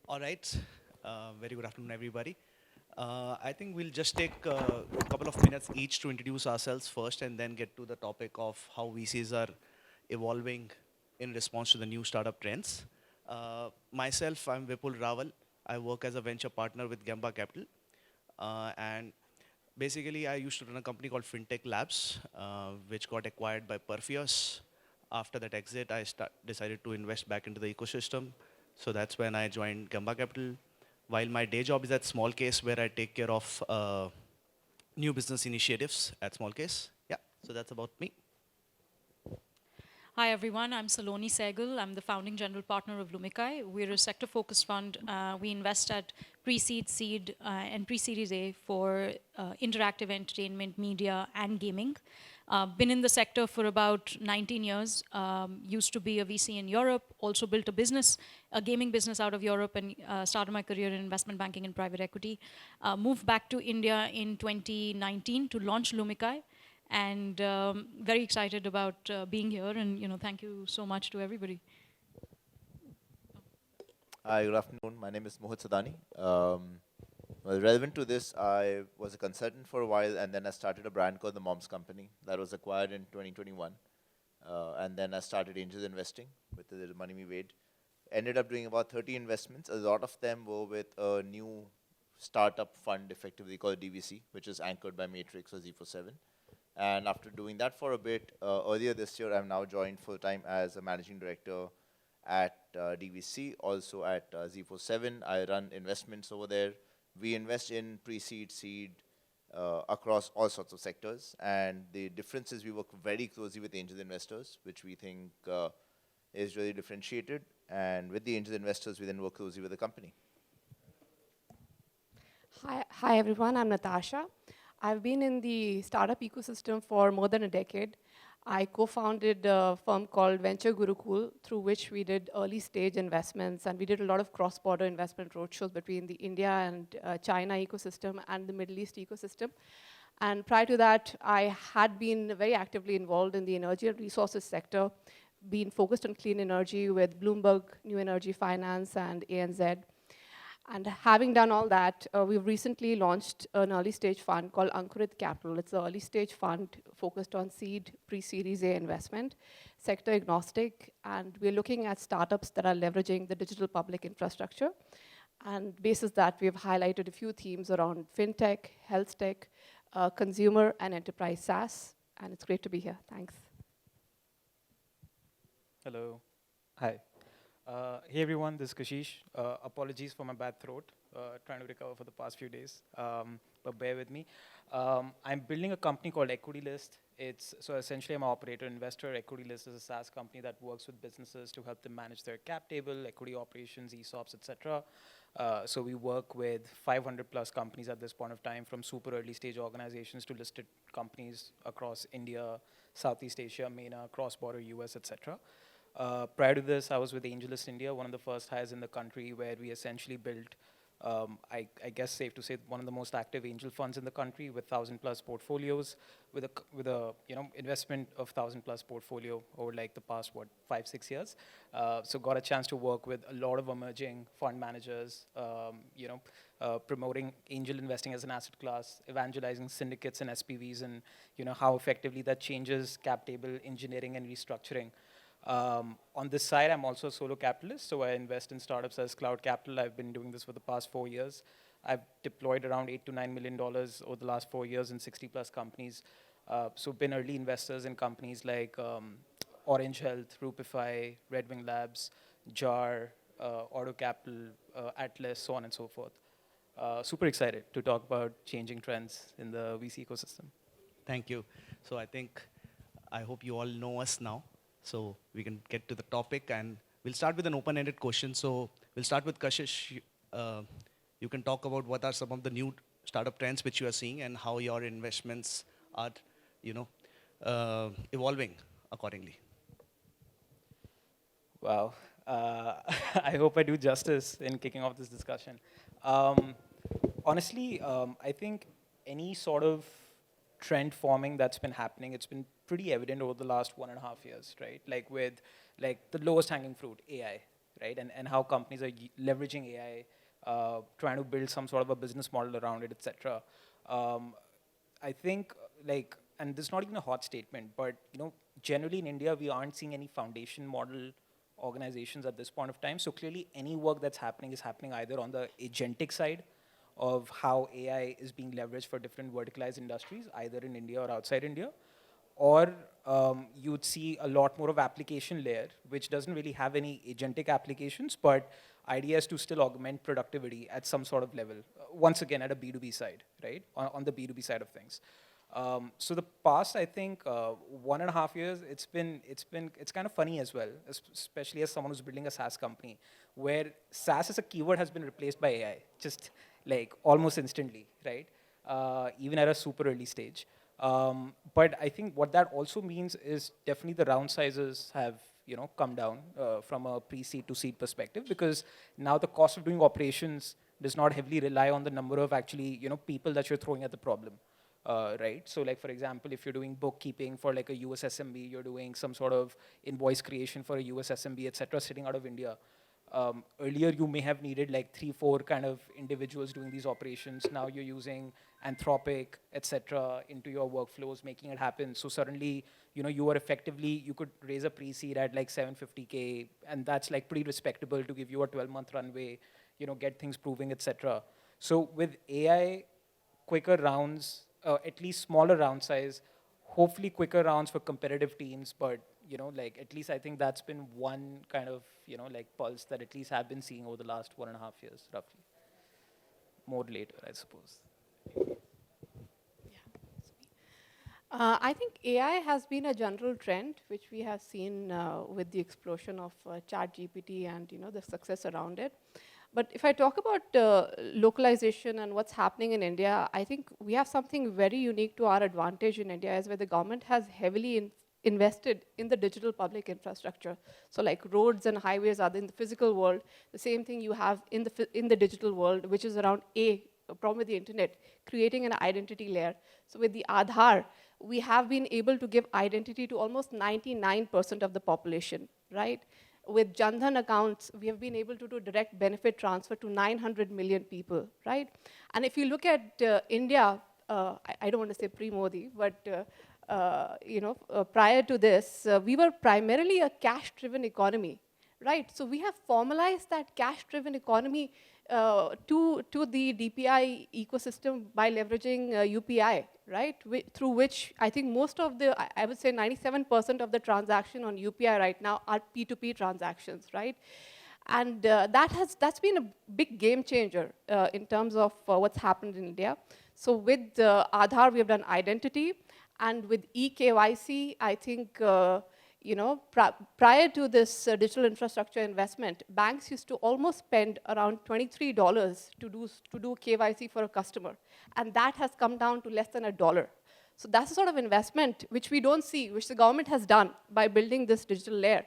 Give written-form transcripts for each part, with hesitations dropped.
All right. Very good afternoon, everybody. I think we'll just take a couple of minutes each to introduce ourselves first and then get to the topic of how VCs are evolving in response to the new startup trends. Myself, I'm Vipul Rawal. I work as a venture partner with Gemba Capital. And basically, I used to run a company called FinTech Labs, which got acquired by Perfios. After that exit, decided to invest back into the ecosystem. So that's when I joined Gamba Capital. While my day job is at Small Case, where I take care of new business initiatives at Small Case. Yeah, so that's about me. Hi, everyone. I'm Salone Sehgal. I'm the founding general partner of Lumikai. We're a sector-focused fund. We invest at pre-seed, seed, and pre-series A for interactive entertainment, media, and gaming. Been in the sector for about 19 years. Used to be a VC in Europe. Also built a business, a gaming business out of Europe, and started my career in investment banking and private equity. Moved back to India in 2019 to launch Lumikai, and very excited about being here. And thank you so much to everybody. Hi, good afternoon. My name is Mohit Sadaani. Relevant to this, I was a consultant for a while, and then I started a brand called the Mom's Company that was acquired in 2021. And then I started angel investing with the little money we made. Ended up doing about 30 investments. A lot of them were with a new startup fund, effectively called DVC, which is anchored by Matrix or Z47. And after doing that for a bit, earlier this year, I've now joined full-time as a managing director at DVC, also at Z47. I run investments over there. We invest in pre-seed, seed, across all sorts of sectors. And the difference is we work very closely with angel investors, which we think is really differentiated. And with the angel investors, we then work closely with the company. Hi everyone, I'm Ntasha. I've been in the startup ecosystem for more than a decade. I co-founded a firm called Venture Gurukul, through which we did early stage investments, and we did a lot of cross-border investment roadshows between the India and China ecosystem and the Middle East ecosystem. And prior to that, I had been very actively involved in the energy and resources sector, being focused on clean energy with Bloomberg New Energy Finance and ANZ. And having done all that, we've recently launched an early stage fund called Ankurit Capital. It's an early stage fund focused on seed, pre-series A investment, sector agnostic, and we're looking at startups that are leveraging the digital public infrastructure. And basis that, we've highlighted a few themes around fintech, health tech, consumer and enterprise SaaS, and it's great to be here. Thanks. Hello. Hi. Hey everyone, this is Kashish. Apologies for my bad throat. Trying to recover for the past few days, but bear with me. I'm building a company called EquityList. So essentially I'm an operator investor. EquityList is a SaaS company that works with businesses to help them manage their cap table, equity operations, ESOPs, etc. So we work with 500 plus companies at this point of time, from super early stage organizations to listed companies across India, Southeast Asia, MENA, cross-border US, etc. Prior to this, I was with AngelList India, one of the first hires in the country, where we essentially built, I guess safe to say, one of the most active angel funds in the country, with 1,000 plus portfolios, with a investment of 1,000 plus portfolio over like the past 5-6 years. So got a chance to work with a lot of emerging fund managers, promoting angel investing as an asset class, evangelizing syndicates and SPVs, and how effectively that changes cap table engineering and restructuring. On this side, I'm also a solo capitalist, so I invest in startups as cloud capital. I've been doing this for the past 4 years. I've deployed around $8 to $9 million over the last 4 years in 60 plus companies. So been early investors in companies like Orange Health, Rupify, Red Wing Labs, JAR, Auto Capital, Atlas, so on and so forth. Super excited to talk about changing trends in the VC ecosystem. Thank you. So I hope you all know us now. So we can get to the topic, and we'll start with an open-ended question. So we'll start with Kashish. You can talk about what are some of the new startup trends which you are seeing and how your investments are, evolving accordingly. Wow. I hope I do justice in kicking off this discussion. Honestly, I think any sort of trend forming that's been happening, it's been pretty evident over the last 1.5 years, right? Like with the lowest hanging fruit, AI, right? And how companies are leveraging AI, trying to build some sort of a business model around it, etc. I think and this is not even a hot statement, but generally in India we aren't seeing any foundation model organizations at this point of time. So clearly any work that's happening is happening either on the agentic side of how AI is being leveraged for different verticalized industries, either in India or outside India, or you'd see a lot more of application layer, which doesn't really have any agentic applications, but IDS to still augment productivity at some sort of level. Once again, at a B2B side, right? On the B2B side of things. So the past, I think, 1.5 years, it's kind of funny as well, especially as someone who's building a SaaS company, where SaaS as a keyword has been replaced by AI, just like almost instantly, right? Even at a super early stage. But I think what that also means is definitely the round sizes have come down from a pre-seed to seed perspective, because now the cost of doing operations does not heavily rely on the number of actually people that you're throwing at the problem. Right? So like, for example, if you're doing bookkeeping for like a US SMB, you're doing some sort of invoice creation for a US SMB, et cetera, sitting out of India. Earlier, you may have needed like 3-4 kind of individuals doing these operations. Now you're using Anthropic, et cetera, into your workflows, making it happen. So suddenly, you are effectively, you could raise a pre-seed at like 750K, and that's like pretty respectable to give you a 12-month runway, get things proving, et cetera. So with AI, quicker rounds, at least smaller round size, hopefully quicker rounds for competitive teams, but at least I think that's been one kind of pulse that at least I've been seeing over the last 1.5 years, roughly. More later, I suppose. I think AI has been a general trend, which we have seen with the explosion of ChatGPT and the success around it. But if I talk about localization and what's happening in India, I think we have something very unique to our advantage in India, is where the government has heavily invested in the digital public infrastructure. So like roads and highways are in the physical world. The same thing you have in the digital world, which is around a problem with the internet, creating an identity layer. So with the Aadhaar, we have been able to give identity to almost 99% of the population, right? With Jan Dhan accounts, we have been able to do direct benefit transfer to 900 million people, right? And if you look at India, I don't want to say pre-Modi, but prior to this, we were primarily a cash-driven economy, right? So we have formalized that cash-driven economy to the DPI ecosystem by leveraging UPI, right? Through which I think most of the, I would say 97% of the transaction on UPI right now are P2P transactions, right? And that's been a big game changer in terms of what's happened in India. So with Aadhaar, we have done identity, and with eKYC, I think prior to this digital infrastructure investment, banks used to almost spend around $23 to do KYC for a customer. And that has come down to less than $1. So that's the sort of investment which we don't see, which the government has done by building this digital layer.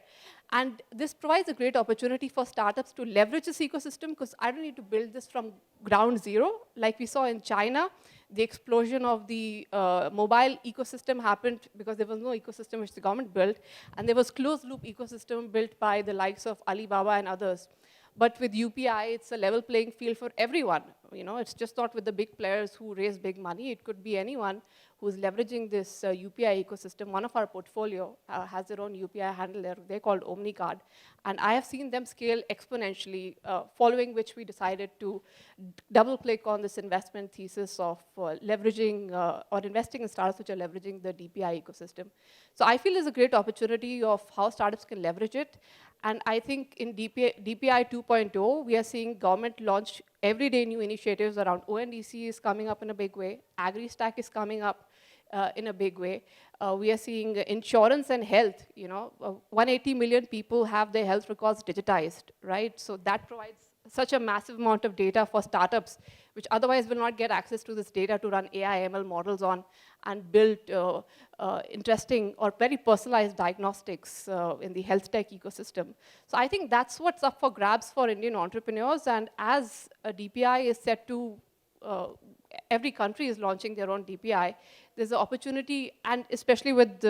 And this provides a great opportunity for startups to leverage this ecosystem, because I don't need to build this from ground zero. Like we saw in China, the explosion of the mobile ecosystem happened because there was no ecosystem which the government built, and there was closed loop ecosystem built by the likes of Alibaba and others. But with UPI, it's a level playing field for everyone. It's just not with the big players who raise big money. It could be anyone who's leveraging this UPI ecosystem. One of our portfolio has their own UPI handle there. They're called OmniCard. And I have seen them scale exponentially, following which we decided to double-click on this investment thesis of leveraging or investing in startups which are leveraging the DPI ecosystem. So I feel there's a great opportunity of how startups can leverage it. And I think in DPI 2.0, we are seeing government launch everyday new initiatives around ONDC is coming up in a big way. AgriStack is coming up in a big way. We are seeing insurance and health. 180 million people have their health records digitized, right? So that provides such a massive amount of data for startups, which otherwise will not get access to this data to run AI, ML models on and build interesting or very personalized diagnostics in the health tech ecosystem. So I think that's what's up for grabs for Indian entrepreneurs. And as a DPI is set to every country is launching their own DPI. There's an opportunity, and especially with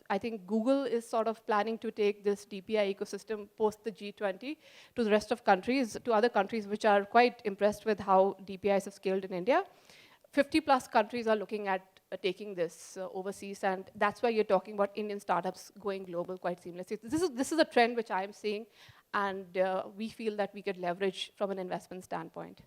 I think Google is sort of planning to take this DPI ecosystem post the G20 to the rest of countries, to other countries which are quite impressed with how DPIs have scaled in India. 50 plus countries are looking at taking this overseas, and that's why you're talking about Indian startups going global quite seamlessly. This is a trend which I'm seeing, and we feel that we could leverage from an investment standpoint.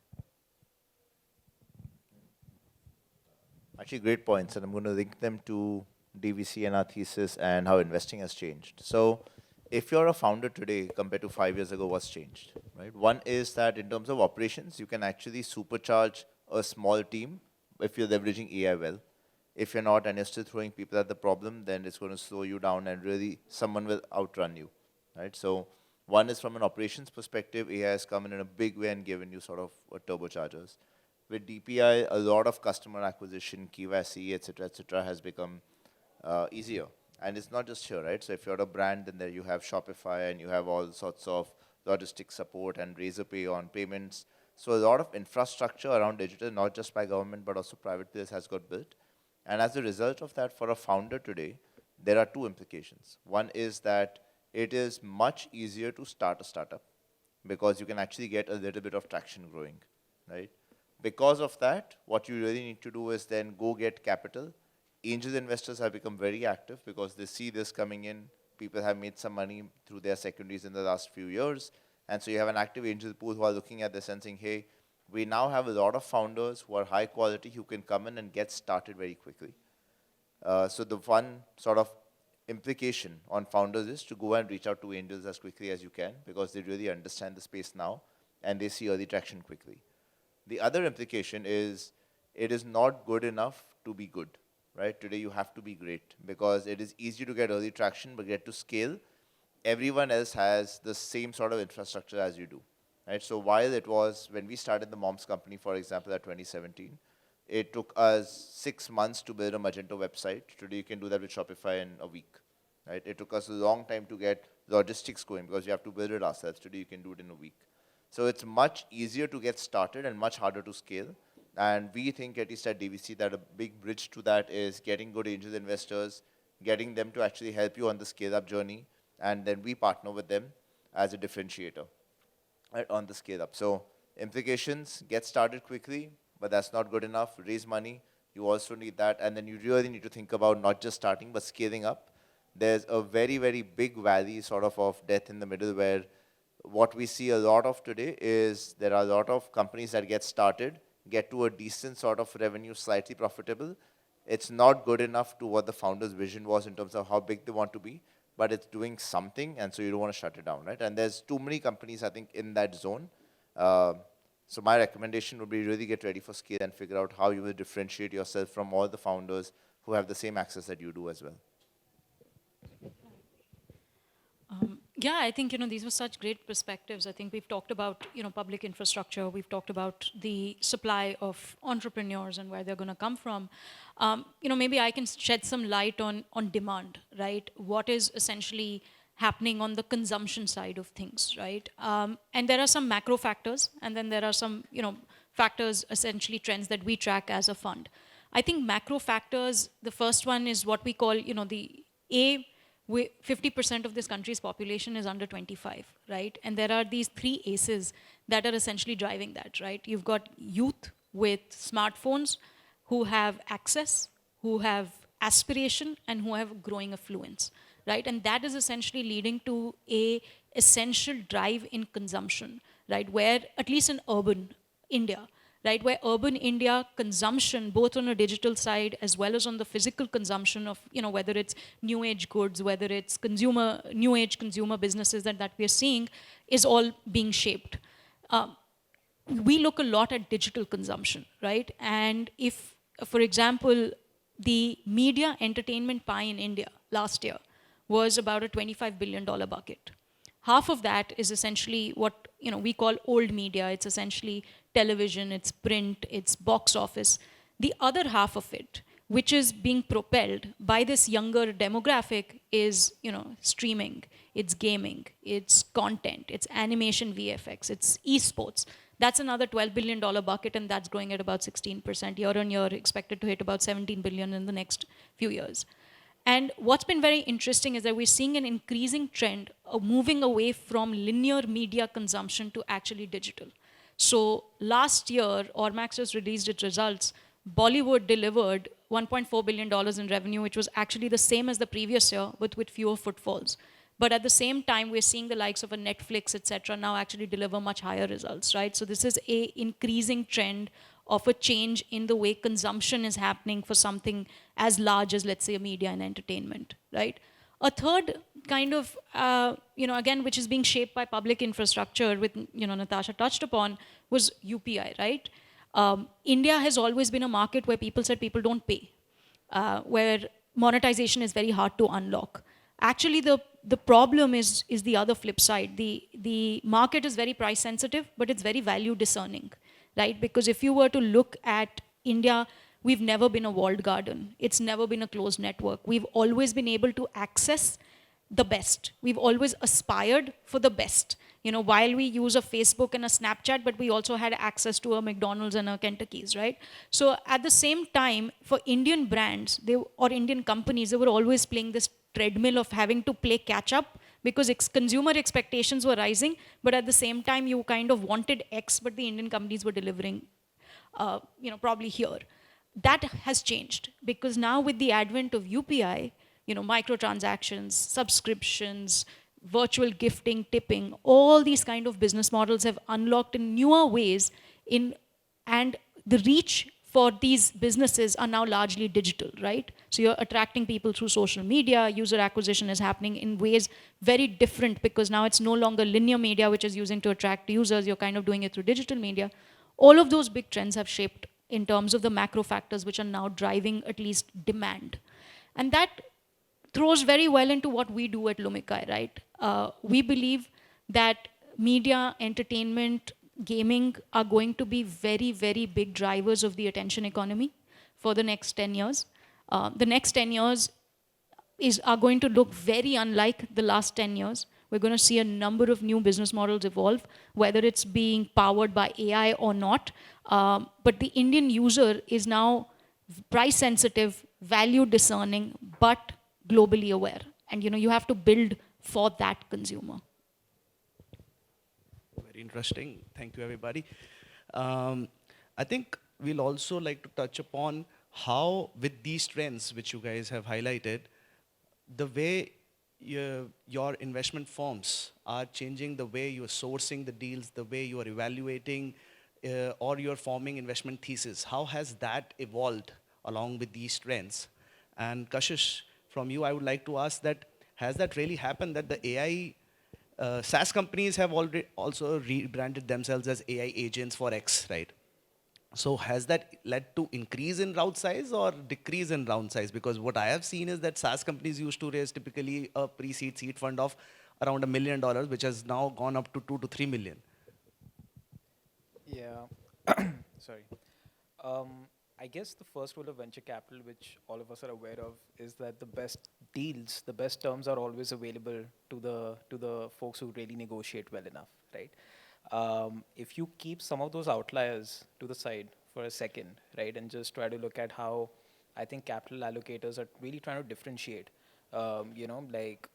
Actually, great points, and I'm going to link them to DVC and our thesis and how investing has changed. So if you're a founder today compared to 5 years ago, what's changed, right? One is that in terms of operations, you can actually supercharge a small team if you're leveraging AI well. If you're not and you're still throwing people at the problem, then it's going to slow you down and really someone will outrun you, right? So one is from an operations perspective, AI has come in a big way and given you sort of turbochargers. With DPI, a lot of customer acquisition, KYC, et cetera, has become easier. And it's not just here, right? So if you're a brand, then there you have Shopify and you have all sorts of logistics support and Razorpay on payments. So a lot of infrastructure around digital, not just by government, but also private players has got built. And as a result of that, for a founder today, there are two implications. One is that it is much easier to start a startup because you can actually get a little bit of traction growing, right? Because of that, what you really need to do is then go get capital. Angel investors have become very active because they see this coming in. People have made some money through their secondaries in the last few years. And so you have an active angel pool who are looking at this and saying, hey, we now have a lot of founders who are high quality who can come in and get started very quickly. So the one sort of implication on founders is to go and reach out to angels as quickly as you can because they really understand the space now and they see early traction quickly. The other implication is it is not good enough to be good, right? Today you have to be great because it is easy to get early traction but get to scale. Everyone else has the same sort of infrastructure as you do, right? So while it was, when we started the Moms company, for example, at 2017, it took us 6 months to build a Magento website. Today you can do that with Shopify in a week, right? It took us a long time to get logistics going because you have to build it ourselves. Today you can do it in a week. So it's much easier to get started and much harder to scale. And we think, at least at DVC, that a big bridge to that is getting good angel investors, getting them to actually help you on the scale-up journey, and then we partner with them as a differentiator, right, on the scale-up. So implications, get started quickly, but that's not good enough. Raise money, you also need that. And then you really need to think about not just starting, but scaling up. There's a very, very big valley sort of death in the middle where what we see a lot of today is there are a lot of companies that get started, get to a decent sort of revenue, slightly profitable. It's not good enough to what the founder's vision was in terms of how big they want to be, but it's doing something, and so you don't want to shut it down, right? And there's too many companies, I think, in that zone. So my recommendation would be really get ready for scale and figure out how you will differentiate yourself from all the founders who have the same access that you do as well. Yeah, I think, these were such great perspectives. I think we've talked about, public infrastructure. We've talked about the supply of entrepreneurs and where they're going to come from. Maybe I can shed some light on demand, right? What is essentially happening on the consumption side of things, right? And there are some macro factors, and then there are some, factors, essentially trends that we track as a fund. I think macro factors, the first one is what we call, 50% of this country's population is under 25, right? And there are these 3 aces that are essentially driving that, right? You've got youth with smartphones who have access, who have aspiration, and who have growing affluence, right? And that is essentially leading to a essential drive in consumption, right? Where, at least in urban India, right, where urban India consumption, both on a digital side as well as on the physical consumption of, whether it's new age goods, whether it's new age consumer businesses that we are seeing, is all being shaped. We look a lot at digital consumption, right? And if, for example, the media entertainment pie in India last year was about a $25 billion bucket. Half of that is essentially what we call old media. It's essentially television, it's print, it's box office. The other half of it, which is being propelled by this younger demographic, is streaming, it's gaming, it's content, it's animation VFX, it's esports. That's another $12 billion bucket, and that's growing at about 16% year on year, expected to hit about 17 billion in the next few years. And what's been very interesting is that we're seeing an increasing trend of moving away from linear media consumption to actually digital. So last year, Ormax just released its results. Bollywood delivered $1.4 billion in revenue, which was actually the same as the previous year, but with fewer footfalls. But at the same time, we're seeing the likes of a Netflix, et cetera, now actually deliver much higher results, right? So this is a increasing trend of a change in the way consumption is happening for something as large as, let's say, media and entertainment, right? A third kind of, again, which is being shaped by public infrastructure, with, Ntasha touched upon, was UPI, right? India has always been a market where people said people don't pay, where monetization is very hard to unlock. Actually, the problem is the other flip side. The market is very price sensitive, but it's very value discerning, right? Because if you were to look at India, we've never been a walled garden. It's never been a closed network. We've always been able to access the best. We've always aspired for the best. While we use a Facebook and a Snapchat, but we also had access to a McDonald's and a Kentucky's, right? So at the same time, for Indian brands or Indian companies, they were always playing this treadmill of having to play catch up, because consumer expectations were rising, but at the same time, you kind of wanted X, but the Indian companies were delivering, probably here. That has changed, because now with the advent of UPI, microtransactions, subscriptions, virtual gifting, tipping, all these kind of business models have unlocked in newer ways, and the reach for these businesses are now largely digital, right? So you're attracting people through social media, user acquisition is happening in ways very different, because now it's no longer linear media which is using to attract users, you're kind of doing it through digital media. All of those big trends have shaped in terms of the macro factors which are now driving at least demand. And that throws very well into what we do at Lumikai, right? We believe that media, entertainment, gaming are going to be very, very big drivers of the attention economy for the next 10 years. The next 10 years are going to look very unlike the last 10 years. We're going to see a number of new business models evolve, whether it's being powered by AI or not. But the Indian user is now price sensitive, value discerning, but globally aware. And you have to build for that consumer. Very interesting. Thank you, everybody. I think we'll also like to touch upon how, with these trends which you guys have highlighted, the way your investment firms are changing the way you're sourcing the deals, the way you are evaluating or you're forming investment thesis. How has that evolved along with these trends? And Kashish, from you, I would like to ask that, has that really happened that the AI SaaS companies have already also rebranded themselves as AI agents for X, right? So has that led to increase in round size or decrease in round size? Because what I have seen is that SaaS companies used to raise typically a pre-seed seed fund of around $1 million, which has now gone up to 2 to 3 million. Yeah, sorry. I guess the first rule of venture capital, which all of us are aware of, is that the best deals, the best terms are always available to the folks who really negotiate well enough, right? If you keep some of those outliers to the side for a second, right, and just try to look at how I think capital allocators are really trying to differentiate, like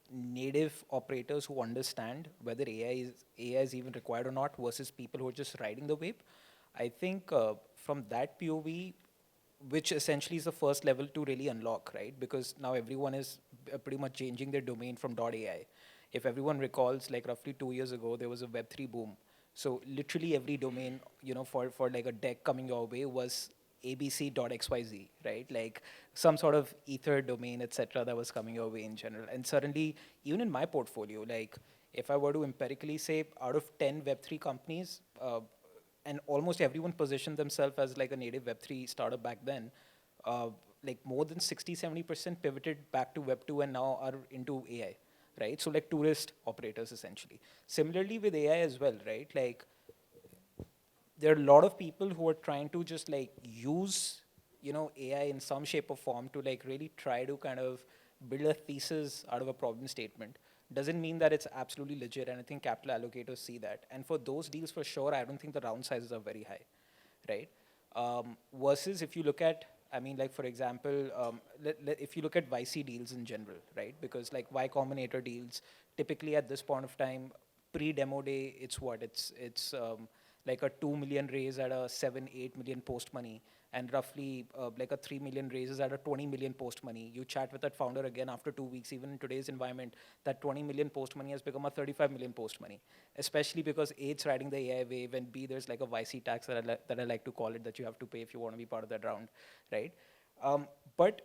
native operators who understand whether AI is even required or not versus people who are just riding the wave. I think from that POV, which essentially is the first level to really unlock, right? Because now everyone is pretty much changing their domain from .ai. If everyone recalls, like roughly 2 years ago, there was a Web3 boom. So literally every domain, for like a deck coming your way was abc.xyz, right? Like some sort of ether domain, etc., that was coming your way in general. And suddenly, even in my portfolio, like if I were to empirically say out of 10 Web3 companies, and almost everyone positioned themselves as like a native Web3 startup back then, like more than 60-70% pivoted back to Web2 and now are into AI, right? So like tourist operators essentially. Similarly with AI as well, right? Like there are a lot of people who are trying to just like use, AI in some shape or form to like really try to kind of build a thesis out of a problem statement, doesn't mean that it's absolutely legit, and I think capital allocators see that. And for those deals, for sure, I don't think the round sizes are very high, right? Versus if you look at, I mean, like for example, if you look at YC deals in general, right? Because like Y Combinator deals, typically at this point of time, pre-demo day, it's what? It's like a 2 million raise at a 7-8 million post money, and roughly like a 3 million raises at a 20 million post money. You chat with that founder again after 2 weeks, even in today's environment, that 20 million post money has become a 35 million post money, especially because A, it's riding the AI wave, and B, there's like a YC tax that I like to call it, that you have to pay if you want to be part of that round, right? But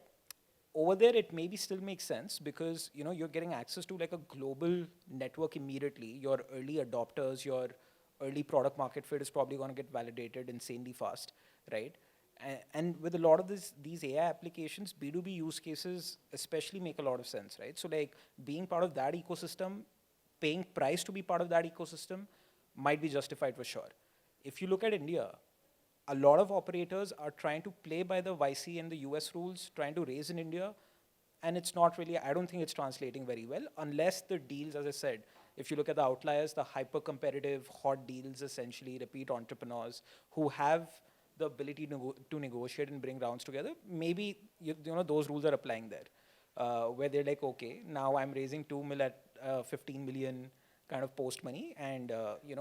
over there, it maybe still makes sense because you're getting access to like a global network immediately. Your early adopters, your early product market fit is probably going to get validated insanely fast, right? And with a lot of these AI applications, B2B use cases especially make a lot of sense, right? So like being part of that ecosystem, paying price to be part of that ecosystem might be justified for sure. If you look at India, a lot of operators are trying to play by the YC and the US rules, trying to raise in India, and it's not really, I don't think it's translating very well, unless the deals, as I said, if you look at the outliers, the hyper-competitive, hot deals, essentially, repeat entrepreneurs who have the ability to negotiate and bring rounds together, maybe those rules are applying there, where they're like, okay, now I'm raising 2 mil at 15 million kind of post money, and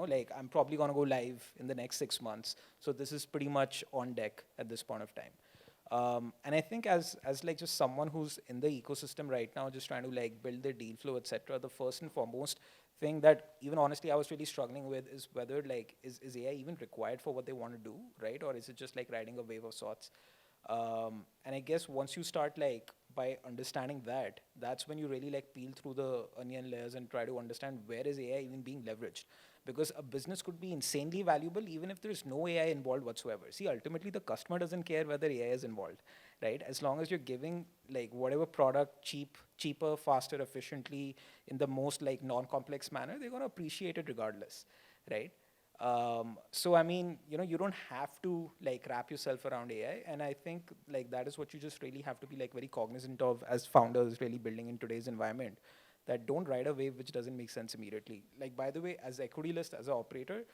like I'm probably gonna go live in the next 6 months. So this is pretty much on deck at this point of time. And I think as like just someone who's in the ecosystem right now, just trying to like build their deal flow, etc., the first and foremost thing that even honestly I was really struggling with is whether like is AI even required for what they want to do, right? Or is it just like riding a wave of sorts? And I guess once you start like by understanding that, that's when you really like peel through the onion layers and try to understand where is AI even being leveraged. Because a business could be insanely valuable even if there's no AI involved whatsoever. See, ultimately the customer doesn't care whether AI is involved, right? As long as you're giving like whatever product cheaper, faster, efficiently, in the most like non-complex manner, they're gonna appreciate it regardless, right? So I mean, you don't have to like wrap yourself around AI, and I think like that is what you just really have to be like very cognizant of as founders really building in today's environment. That don't ride a wave which doesn't make sense immediately. Like by the way, as EquityList, as an operator,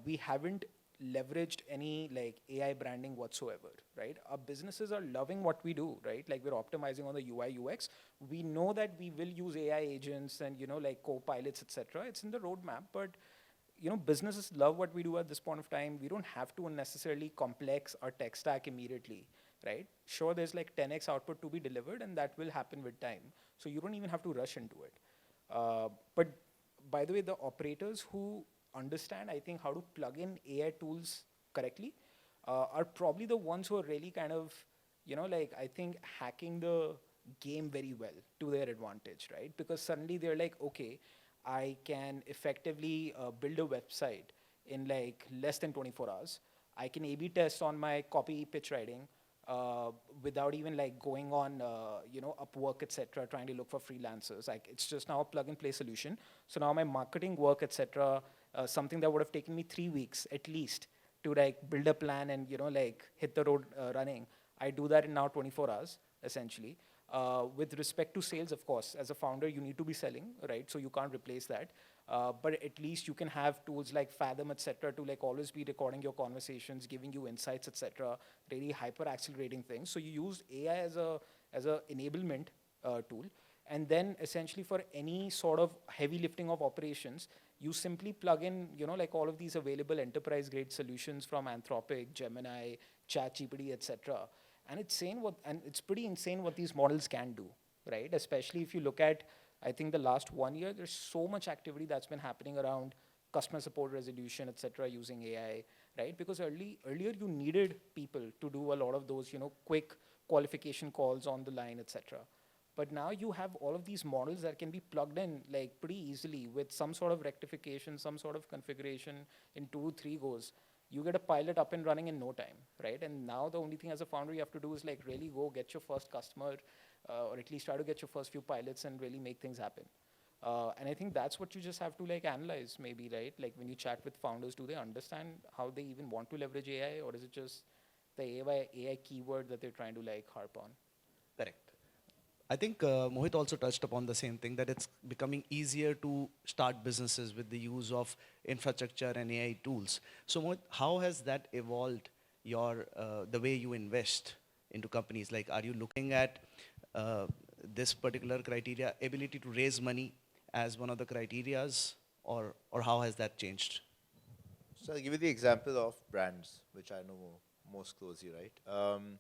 we haven't leveraged any like AI branding whatsoever, right? Our businesses are loving what we do, right? Like we're optimizing on the UI UX. We know that we will use AI agents and like co-pilots, etc. It's in the roadmap, but businesses love what we do at this point of time. We don't have to unnecessarily complex our tech stack immediately, right? Sure, there's like 10x output to be delivered, and that will happen with time. So you don't even have to rush into it. But by the way, the operators who understand, I think, how to plug in AI tools correctly are probably the ones who are really kind of, like I think hacking the game very well to their advantage, right? Because suddenly they're like, okay, I can effectively build a website in like less than 24 hours. I can A/B test on my copy pitch writing without even like going on, Upwork, etc., trying to look for freelancers. Like it's just now a plug-and-play solution. So now my marketing work, etc., something that would have taken me 3 weeks at least to like build a plan and like hit the road running. I do that in now 24 hours essentially. With respect to sales, of course, as a founder, you need to be selling, right? So you can't replace that. But at least you can have tools like Fathom, etc., to like always be recording your conversations, giving you insights, etc., really hyper accelerating things. So you use AI as a enablement tool. And then essentially for any sort of heavy lifting of operations, you simply plug in, like all of these available enterprise grade solutions from Anthropic, Gemini, ChatGPT, etc. And it's pretty insane what these models can do, right? Especially if you look at, I think the last 1 year, there's so much activity that's been happening around customer support resolution, et cetera, using AI, right? Because earlier you needed people to do a lot of those, quick qualification calls on the line, et cetera. But now you have all of these models that can be plugged in like pretty easily with some sort of rectification, some sort of configuration in 2-3 goes. You get a pilot up and running in no time, right? And now the only thing as a founder you have to do is like really go get your first customer, or at least try to get your first few pilots and really make things happen. And I think that's what you just have to like analyze maybe, right? Like when you chat with founders, do they understand how they even want to leverage AI, or is it just the AI keyword that they're trying to like harp on? Correct. I think Mohit also touched upon the same thing, that it's becoming easier to start businesses with the use of infrastructure and AI tools. So Mohit, how has that evolved the way you invest into companies? Like, are you looking at uh, this particular criteria, ability to raise money as one of the criterias, or how has that changed? So I'll give you the example of brands, which I know most closely, right?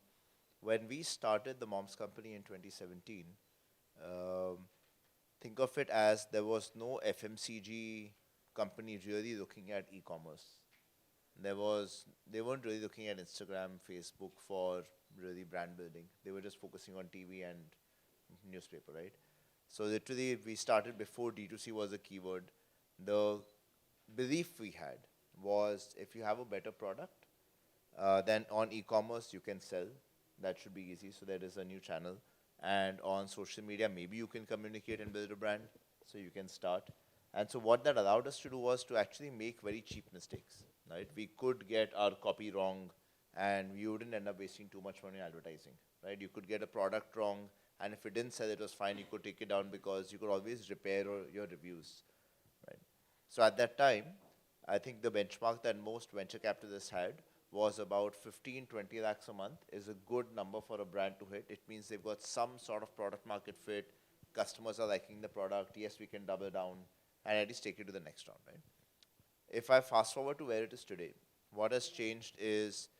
When we started the Moms Company in 2017, um, think of it as there was no FMCG company really looking at e-commerce. They weren't really looking at Instagram, Facebook for really brand building. They were just focusing on TV and newspaper, right? So literally, we started before D2C was a keyword. The belief we had was if you have a better product, then on e-commerce you can sell. That should be easy. So there is a new channel. And on social media, maybe you can communicate and build a brand. So you can start. And so what that allowed us to do was to actually make very cheap mistakes. Right? We could get our copy wrong, and we wouldn't end up wasting too much money on advertising. Right? You could get a product wrong, and if it didn't sell, it was fine. You could take it down because you could always repair your reviews. Right? So at that time, I think the benchmark that most venture capitalists had was about 15, 20 lakhs a month is a good number for a brand to hit. It means they've got some sort of product market fit. Customers are liking the product. Yes, we can double down and at least take it to the next round, right? If I fast forward to where it is today, what has changed is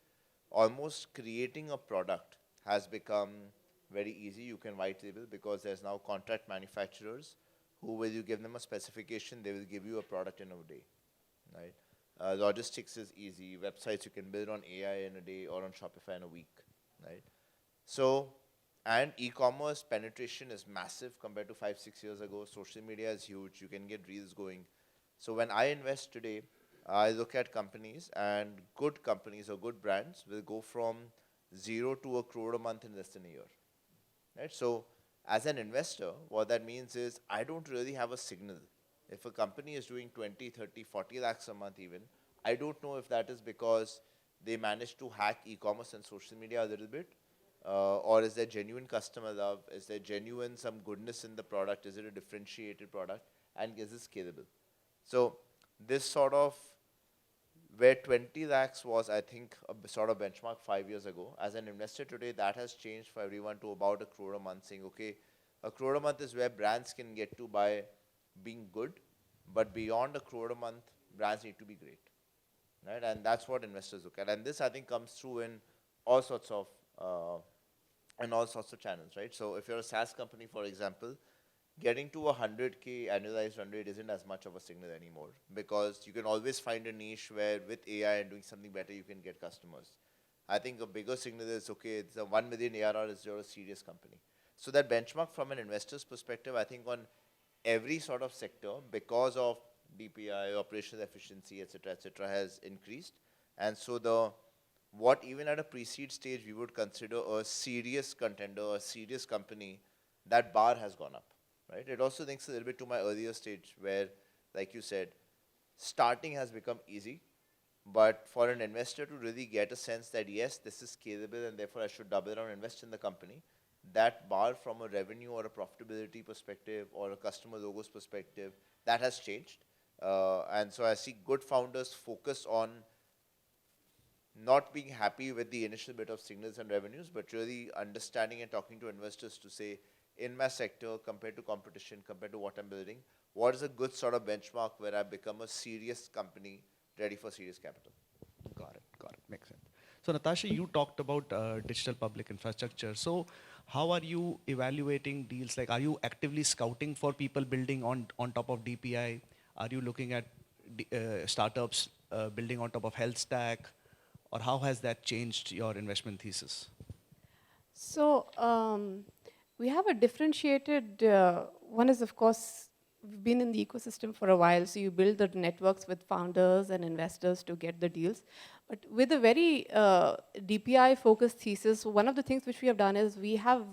almost creating a product has become very easy. You can white label because there's now contract manufacturers who, will you give them a specification, they will give you a product in a day, right? Logistics is easy. Websites you can build on AI in a day or on Shopify in a week, right? So, and e-commerce penetration is massive compared to 5, 6 years ago. Social media is huge. You can get reels going. So when I invest today, I look at companies, and good companies or good brands will go from 0 to 1 crore a month in less than a year, right? So as an investor, what that means is I don't really have a signal. If a company is doing 20, 30, 40 lakhs a month even, I don't know if that is because they managed to hack e-commerce and social media a little bit, or is there genuine customer love? Is there genuine some goodness in the product? Is it a differentiated product? And is it scalable? So this sort of, where 20 lakhs was, I think, a sort of benchmark 5 years ago. As an investor today, that has changed for everyone to about 1 crore a month, saying, okay, 1 crore a month is where brands can get to by being good, but beyond 1 crore a month, brands need to be great, right? And that's what investors look at. And this, I think, comes through in all sorts of channels, right? So if you're a SaaS company, for example, getting to 100K annualized run rate isn't as much of a signal anymore, because you can always find a niche where with AI and doing something better, you can get customers. I think a bigger signal is, okay, it's a 1 million ARR is you're a serious company. So that benchmark from an investor's perspective, I think on every sort of sector, because of DPI, operational efficiency, et cetera, has increased. And so what even at a pre-seed stage we would consider a serious contender, a serious company, that bar has gone up, right? It also links a little bit to my earlier stage where, like you said, starting has become easy, but for an investor to really get a sense that, yes, this is scalable and therefore I should double down and invest in the company, that bar from a revenue or a profitability perspective or a customer logos perspective, that has changed. And so I see good founders focus on not being happy with the initial bit of signals and revenues, but really understanding and talking to investors to say, in my sector, compared to competition, compared to what I'm building, what is a good sort of benchmark where I become a serious company ready for serious capital? Got it. Makes sense. So Natasha, you talked about digital public infrastructure. So how are you evaluating deals? Like, are you actively scouting for people building on top of DPI? Are you looking at startups building on top of health stack? Or how has that changed your investment thesis? So we have a differentiated, one is of course, we've been in the ecosystem for a while, so you build the networks with founders and investors to get the deals. But with a very DPI focused thesis, one of the things which we have done is we have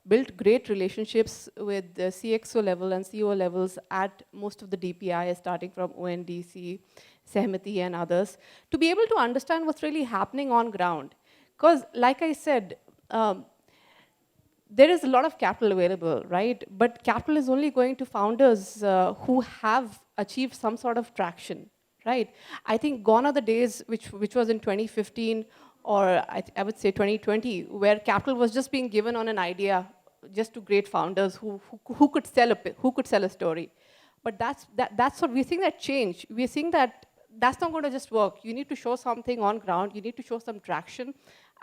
built great relationships with the CXO level and CEO levels at most of the DPI, starting from ONDC, Sehmati and others, to be able to understand what's really happening on ground. Because like I said, there is a lot of capital available, right? But capital is only going to founders who have achieved some sort of traction, right? I think gone are the days which was in 2015 or I would say 2020, where capital was just being given on an idea just to great founders who could sell a story. But that's what we're seeing that change. We're seeing that that's not going to just work. You need to show something on ground. You need to show some traction.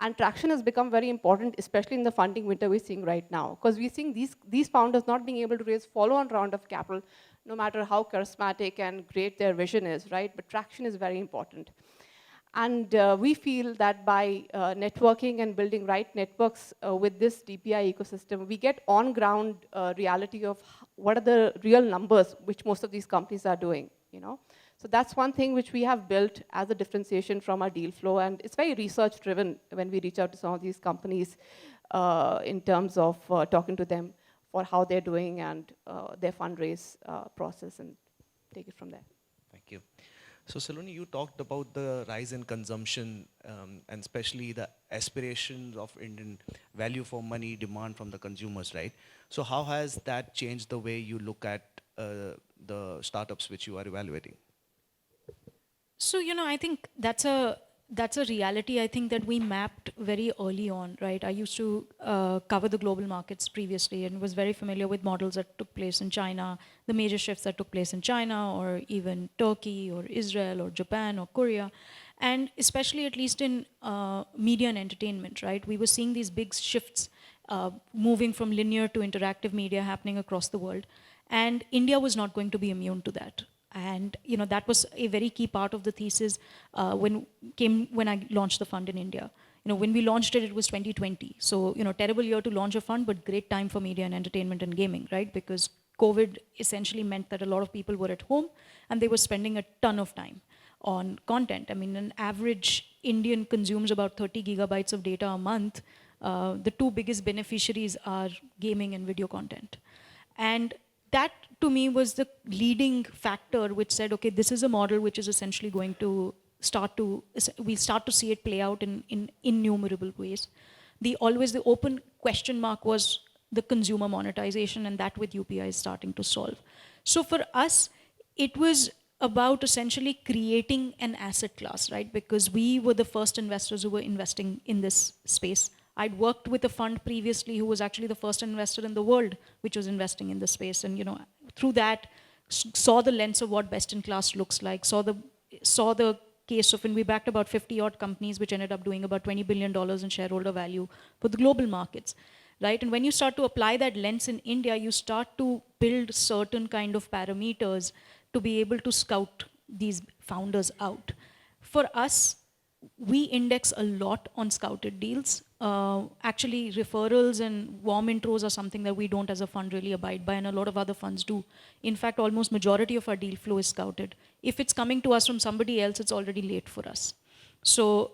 And traction has become very important, especially in the funding winter we're seeing right now. Because we're seeing these founders not being able to raise follow-on round of capital, no matter how charismatic and great their vision is, right? But traction is very important. And we feel that by networking and building right networks with this DPI ecosystem, we get on-ground reality of what are the real numbers which most of these companies are doing, you know? So that's one thing which we have built as a differentiation from our deal flow, and it's very research-driven when we reach out to some of these companies in terms of talking to them for how they're doing and their fundraise process, and take it from there. Thank you. So Salone, you talked about the rise in consumption and especially the aspirations of Indian value for money demand from the consumers, right? So how has that changed the way you look at the startups which you are evaluating? So, I think that's a reality, I think, that we mapped very early on, right? I used to cover the global markets previously and was very familiar with models that took place in China, the major shifts that took place in China or even Turkey or Israel or Japan or Korea. And especially at least in media and entertainment, right? We were seeing these big shifts moving from linear to interactive media happening across the world. And India was not going to be immune to that. And that was a very key part of the thesis when I launched the fund in India. When we launched it, it was 2020. So terrible year to launch a fund, but great time for media and entertainment and gaming, right? Because COVID essentially meant that a lot of people were at home and they were spending a ton of time on content. I mean, an average Indian consumes about 30 gigabytes of data a month. The two biggest beneficiaries are gaming and video content. And that, to me, was the leading factor which said, okay, this is a model which is essentially going to we start to see it play out in innumerable ways. The open question mark was the consumer monetization, and that with UPI is starting to solve. So for us, it was about essentially creating an asset class, right? Because we were the first investors who were investing in this space. I'd worked with a fund previously who was actually the first investor in the world which was investing in this space. And through that, saw the lens of what best in class looks like, saw the case of, and we backed about 50 odd companies which ended up doing about $20 billion in shareholder value for the global markets, right? And when you start to apply that lens in India, you start to build certain kind of parameters to be able to scout these founders out. For us, we index a lot on scouted deals. Actually, referrals and warm intros are something that we don't as a fund really abide by, and a lot of other funds do. In fact, almost majority of our deal flow is scouted. If it's coming to us from somebody else, it's already late for us. So,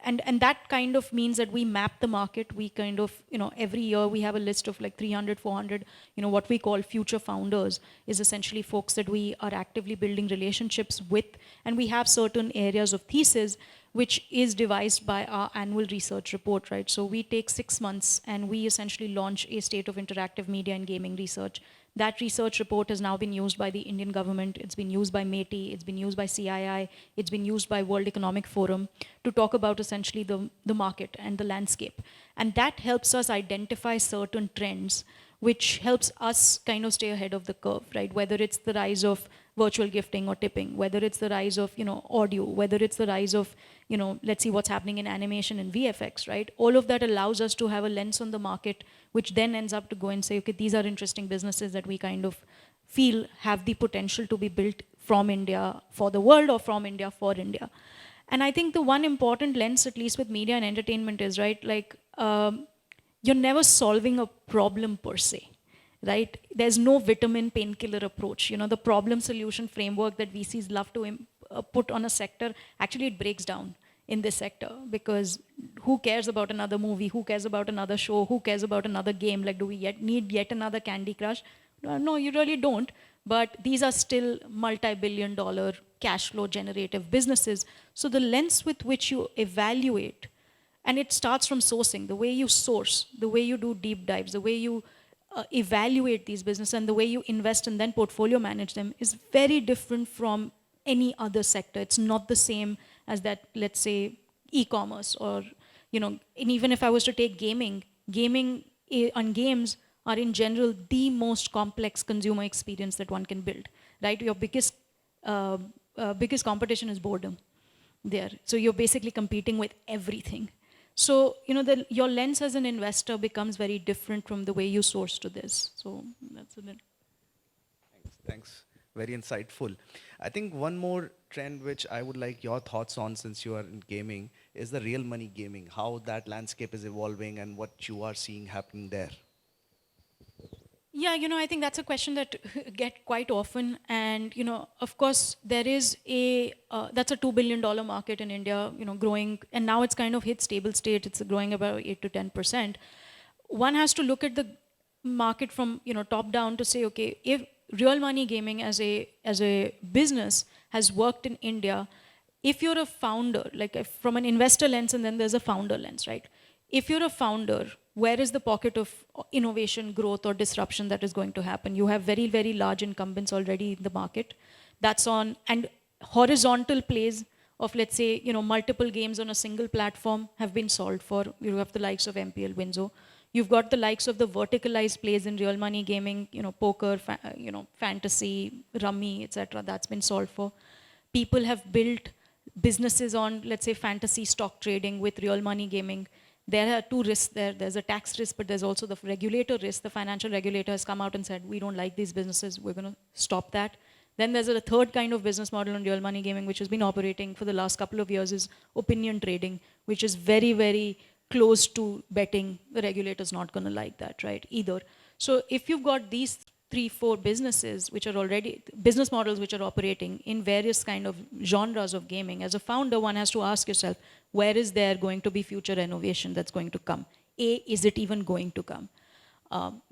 and that kind of means that we map the market. We kind of, every year we have a list of like 300, 400, what we call future founders is essentially folks that we are actively building relationships with, and we have certain areas of thesis which is devised by our annual research report, right? So we take 6 months and we essentially launch a state of interactive media and gaming research. That research report has now been used by the Indian government, it's been used by METI, it's been used by CII, it's been used by World Economic Forum to talk about essentially the market and the landscape. And that helps us identify certain trends which helps us kind of stay ahead of the curve, right? Whether it's the rise of virtual gifting or tipping, whether it's the rise of, audio, whether it's the rise of, let's see what's happening in animation and VFX, right? All of that allows us to have a lens on the market, which then ends up to go and say, okay, these are interesting businesses that we kind of feel have the potential to be built from India for the world or from India for India. And I think the one important lens, at least with media and entertainment, is, right, like, you're never solving a problem per se, right? There's no vitamin painkiller approach. The problem solution framework that VCs love to put on a sector, actually it breaks down in this sector, because who cares about another movie? Who cares about another show? Who cares about another game? Like, do we need yet another Candy Crush? No, you really don't. But these are still multi-billion-dollar cash flow generative businesses. So the lens with which you evaluate And it starts from sourcing, the way you source, the way you do deep dives, the way you evaluate these businesses, and the way you invest and then portfolio manage them is very different from any other sector. It's not the same as that, let's say, e-commerce or, and even if I was to take gaming, on games are in general the most complex consumer experience that one can build, right? Your biggest competition is boredom there. So you're basically competing with everything. So, your lens as an investor becomes very different from the way you source to this. So that's a bit. Thanks. Very insightful. I think one more trend which I would like your thoughts on, since you are in gaming, is the real money gaming, how that landscape is evolving and what you are seeing happening there. Yeah, I think that's a question that get quite often. And, of course, there is that's a $2 billion market in India, growing. And now it's kind of hit stable state. It's growing about 8 to 10%. One has to look at the market from, top down to say, okay, if real money gaming as a business has worked in India, if you're a founder, like from an investor lens and then there's a founder lens, right? If you're a founder, where is the pocket of innovation, growth, or disruption that is going to happen? You have very, very large incumbents already in the market. That's on, and horizontal plays of, let's say, multiple games on a single platform have been solved for. You have the likes of MPL, Winzo. You've got the likes of the verticalized plays in real money gaming, poker, fantasy, rummy, etc. That's been solved for. People have built businesses on, let's say, fantasy stock trading with real money gaming. There are two risks there. There's a tax risk, but there's also the regulator risk. The financial regulator has come out and said, we don't like these businesses. We're going to stop that. Then there's a third kind of business model in real money gaming, which has been operating for the last couple of years, is opinion trading, which is very, very close to betting. The regulator's not going to like that, right, either. So if you've got these 3, 4 businesses which are already, business models which are operating in various kind of genres of gaming, as a founder, one has to ask yourself, where is there going to be future innovation that's going to come? A, is it even going to come?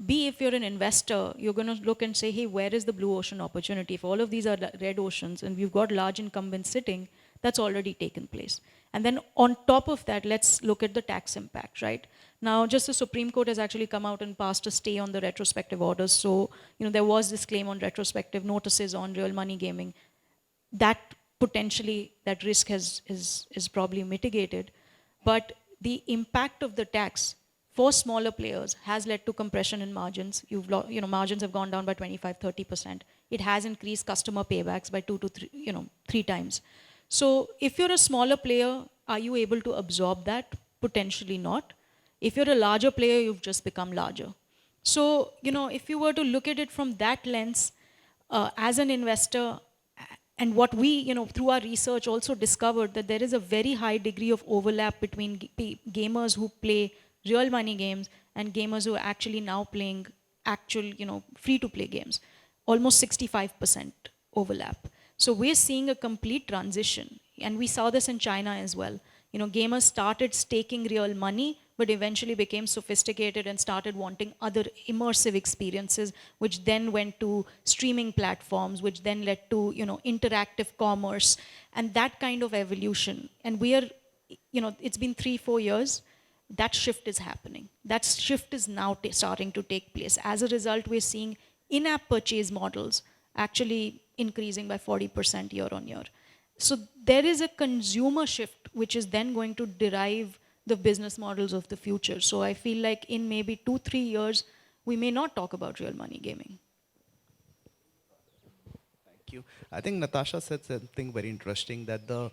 B, if you're an investor, you're going to look and say, hey, where is the blue ocean opportunity? If all of these are red oceans and we've got large incumbents sitting, that's already taken place. And then on top of that, let's look at the tax impact, right? Now, just the Supreme Court has actually come out and passed a stay on the retrospective orders. So, there was this claim on retrospective notices on real money gaming. That potentially, that risk is probably mitigated. But the impact of the tax for smaller players has led to compression in margins. Margins have gone down by 25, 30%. It has increased customer paybacks by 2 to 3 times. So if you're a smaller player, are you able to absorb that? Potentially not. If you're a larger player, you've just become larger. So, if you were to look at it from that lens, as an investor, and what we, through our research also discovered that there is a very high degree of overlap between gamers who play real money games and gamers who are actually now playing actual, free-to-play games. Almost 65% overlap. So we're seeing a complete transition. And we saw this in China as well. Gamers started staking real money, but eventually became sophisticated and started wanting other immersive experiences, which then went to streaming platforms, which then led to, interactive commerce, and that kind of evolution. And we are, it's been 3, 4 years. That shift is happening. That shift is now starting to take place. As a result, we're seeing in-app purchase models actually increasing by 40% year on year. So there is a consumer shift, which is then going to derive the business models of the future. So I feel like in maybe 2, 3 years, we may not talk about real money gaming. Thank you. I think Ntasha said something very interesting, that the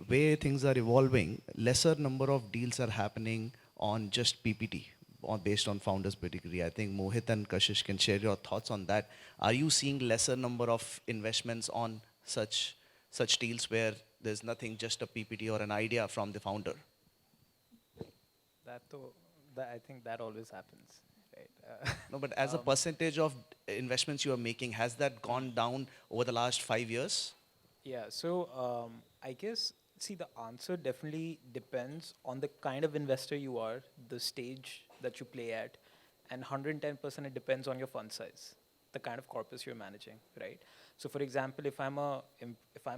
way things are evolving, lesser number of deals are happening on just PPT, based on founders pedigree. I think Mohit and Kashish can share your thoughts on that. Are you seeing lesser number of investments on such deals where there's nothing, just a PPT or an idea from the founder? I think that always happens, right? No, but as a percentage of investments you are making, has that gone down over the last 5 years? Yeah, so I guess, see, the answer definitely depends on the kind of investor you are, the stage that you play at, and 110% it depends on your fund size, the kind of corpus you're managing, right? So for example, if I'm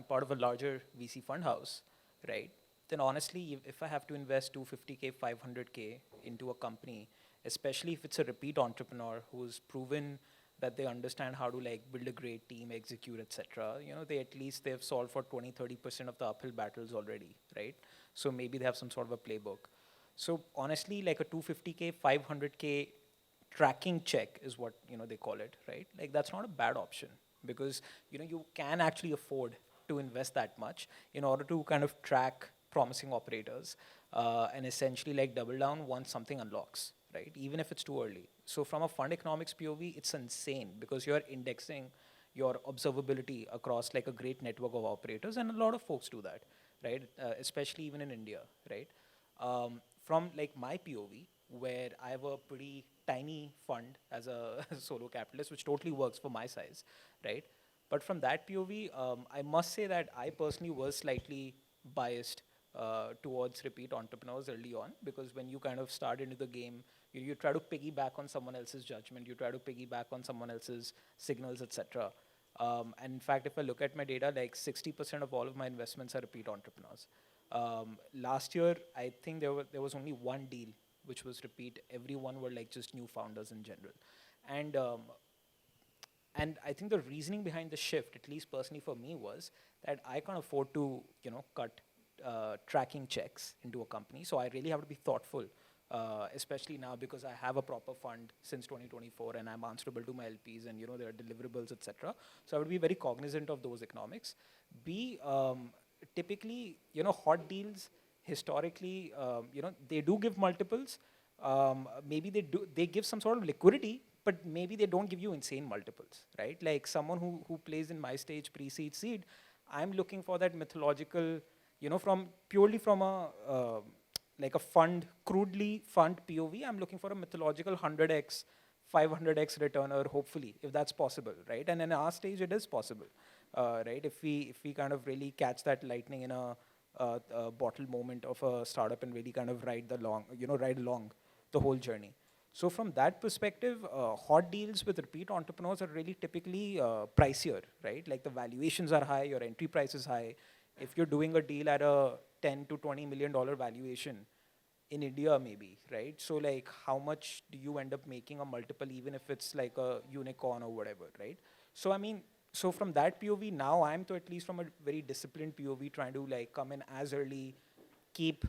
part of a larger VC fund house, right, then honestly, if I have to invest 250K, 500K into a company, especially if it's a repeat entrepreneur who's proven that they understand how to like build a great team, execute, etc. They at least they've solved for 20, 30% of the uphill battles already, right? So maybe they have some sort of a playbook. So honestly, like a 250K, 500K tracking check is what they call it, right? Like that's not a bad option because you can actually afford to invest that much in order to kind of track promising operators and essentially like double down once something unlocks, right? Even if it's too early. So from a fund economics POV, it's insane because you're indexing your observability across like a great network of operators, and a lot of folks do that, right? Especially even in India, right? From like my POV, where I have a pretty tiny fund as a solo capitalist, which totally works for my size, right? But from that POV, I must say that I personally was slightly biased towards repeat entrepreneurs early on, because when you kind of start into the game, you try to piggyback on someone else's judgment, you try to piggyback on someone else's signals, etc. And in fact, if I look at my data, like 60% of all of my investments are repeat entrepreneurs. Last year, I think there was only one deal which was repeat. Everyone were like just new founders in general. And I think the reasoning behind the shift, at least personally for me, was that I can't afford to, cut tracking checks into a company. So I really have to be thoughtful, especially now because I have a proper fund since 2024 and I'm answerable to my LPs and, there are deliverables, etc. So I would be very cognizant of those economics. Typically, hot deals, historically, they do give multiples. Maybe they give some sort of liquidity, but maybe they don't give you insane multiples, right? Like someone who plays in my stage pre-seed seed, I'm looking for that mythological, from purely from a like a fund, crudely fund POV, I'm looking for a mythological 100x, 500x returner, hopefully, if that's possible, right? And in our stage, it is possible, right? If we kind of really catch that lightning in a bottle moment of a startup and really kind of ride along the whole journey. So from that perspective, hot deals with repeat entrepreneurs are really typically pricier, right? Like the valuations are high, your entry price is high. If you're doing a deal at a $10 to $20 million valuation in India, maybe, right? So like how much do you end up making a multiple, even if it's like a unicorn or whatever, right? So I mean, so from that POV, now I'm to at least from a very disciplined POV trying to like come in as early, keep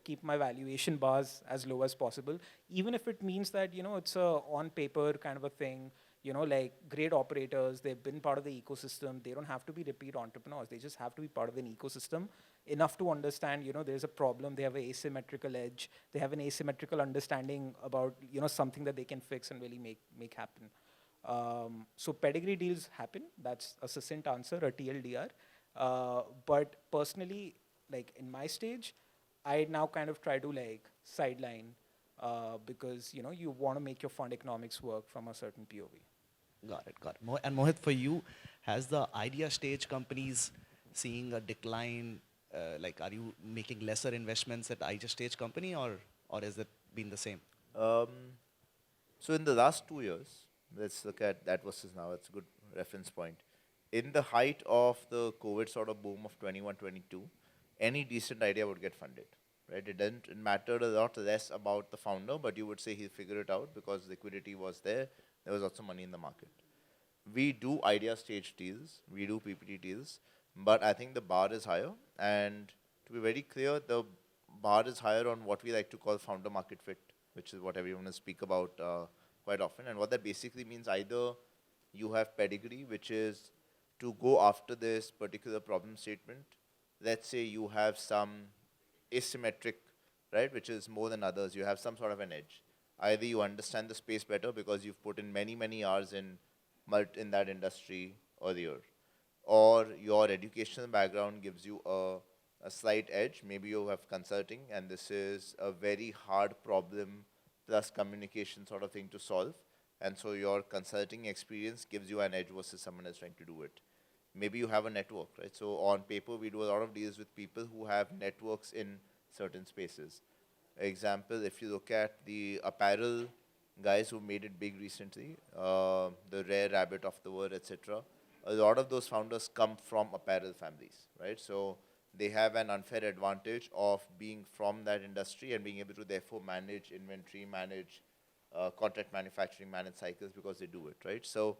keep my valuation bars as low as possible, even if it means that, it's a on paper kind of a thing, like great operators, they've been part of the ecosystem, they don't have to be repeat entrepreneurs, they just have to be part of an ecosystem enough to understand, there's a problem, they have an asymmetrical edge, they have an asymmetrical understanding about, something that they can fix and really make happen. So pedigree deals happen, that's a succinct answer, a TLDR. But personally, like in my stage, I now kind of try to like sideline because you want to make your fund economics work from a certain POV. Got it, got it. And Mohit, for you, has the idea stage companies seeing a decline? Like, are you making lesser investments at idea stage company, or has it been the same? So in the last 2 years, let's look at that versus now. It's a good reference point. In the height of the COVID sort of boom of 21, 22, any decent idea would get funded, right? It mattered a lot less about the founder, but you would say he'll figure it out because liquidity was there. There was lots of money in the market. We do idea stage deals, we do PPT deals, but I think the bar is higher. And to be very clear, the bar is higher on what we like to call founder market fit, which is what everyone will speak about quite often. And what that basically means, either you have pedigree, which is to go after this particular problem statement. Let's say you have some asymmetric, right, which is more than others. You have some sort of an edge. Either you understand the space better because you've put in many, many hours in that industry earlier, or your educational background gives you a slight edge. Maybe you have consulting, and this is a very hard problem plus communication sort of thing to solve. And so your consulting experience gives you an edge versus someone else trying to do it. Maybe you have a network, right? So on paper, we do a lot of deals with people who have networks in certain spaces. Example, if you look at the apparel guys who made it big recently, the Rare Rabbit of the world, etc., a lot of those founders come from apparel families, right? So they have an unfair advantage of being from that industry and being able to therefore manage inventory, manage contract manufacturing, manage cycles because they do it, right? So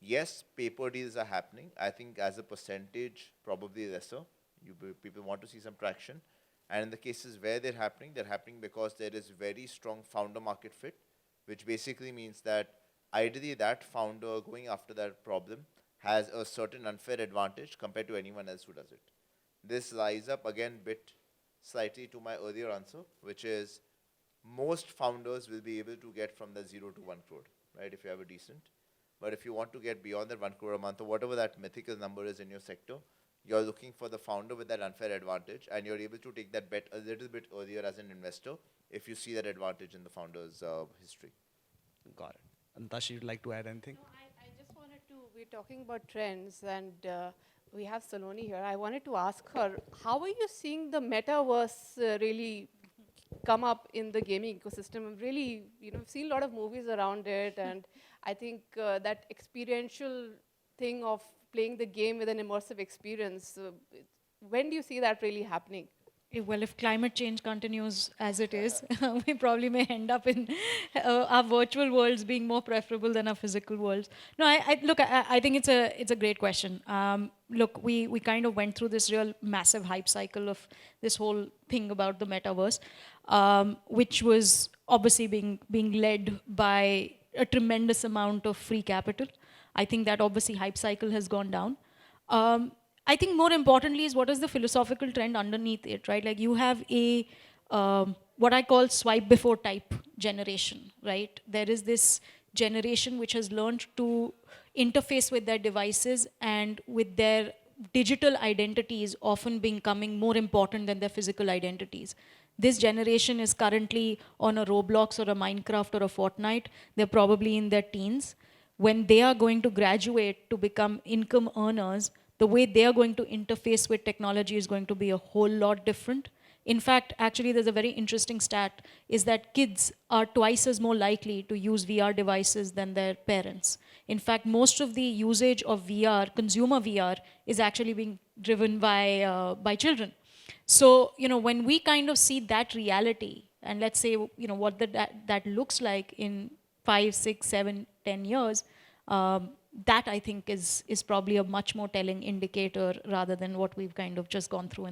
yes, paper deals are happening. I think as a percentage, probably lesser. People want to see some traction. And in the cases where they're happening because there is very strong founder market fit, which basically means that ideally that founder going after that problem has a certain unfair advantage compared to anyone else who does it. This lies up again bit slightly to my earlier answer, which is most founders will be able to get from the 0 to 1 crore, right, if you have a decent. But if you want to get beyond that 1 crore a month or whatever that mythical number is in your sector, you're looking for the founder with that unfair advantage, and you're able to take that bet a little bit earlier as an investor if you see that advantage in the founder's history. Got it. Ntasha, you'd like to add anything? No, I just wanted to, we're talking about trends, and we have Salone here. I wanted to ask her, how are you seeing the metaverse really come up in the gaming ecosystem? I've really, seen a lot of movies around it, and I think that experiential thing of playing the game with an immersive experience, when do you see that really happening? Well, if climate change continues as it is, we probably may end up in our virtual worlds being more preferable than our physical worlds. No, I think it's a great question. Look, we kind of went through this real massive hype cycle of this whole thing about the metaverse, which was obviously being led by a tremendous amount of free capital. I think that obviously hype cycle has gone down. I think more importantly is what is the philosophical trend underneath it, right? Like you have a, what I call swipe before type generation, right? There is this generation which has learned to interface with their devices and with their digital identities often becoming more important than their physical identities. This generation is currently on a Roblox or a Minecraft or a Fortnite. They're probably in their teens. When they are going to graduate to become income earners, the way they are going to interface with technology is going to be a whole lot different. In fact, actually, there's a very interesting stat, is that kids are twice as more likely to use VR devices than their parents. In fact, most of the usage of VR, consumer VR, is actually being driven by children. So, when we kind of see that reality, and let's say, what that looks like in 5, 6, 7, 10 years, that I think is probably a much more telling indicator rather than what we've kind of just gone through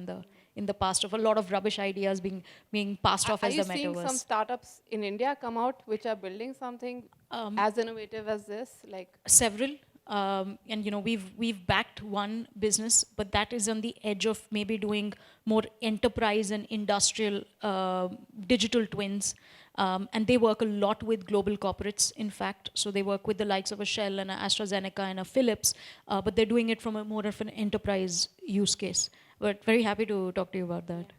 in the past of a lot of rubbish ideas being passed off as the metaverse. Are you seeing some startups in India come out which are building something as innovative as this? Like several, and we've backed one business, but that is on the edge of maybe doing more enterprise and industrial digital twins. And they work a lot with global corporates, in fact. So they work with the likes of a Shell and a AstraZeneca and a Philips, but they're doing it from a more of an enterprise use case. But very happy to talk to you about that.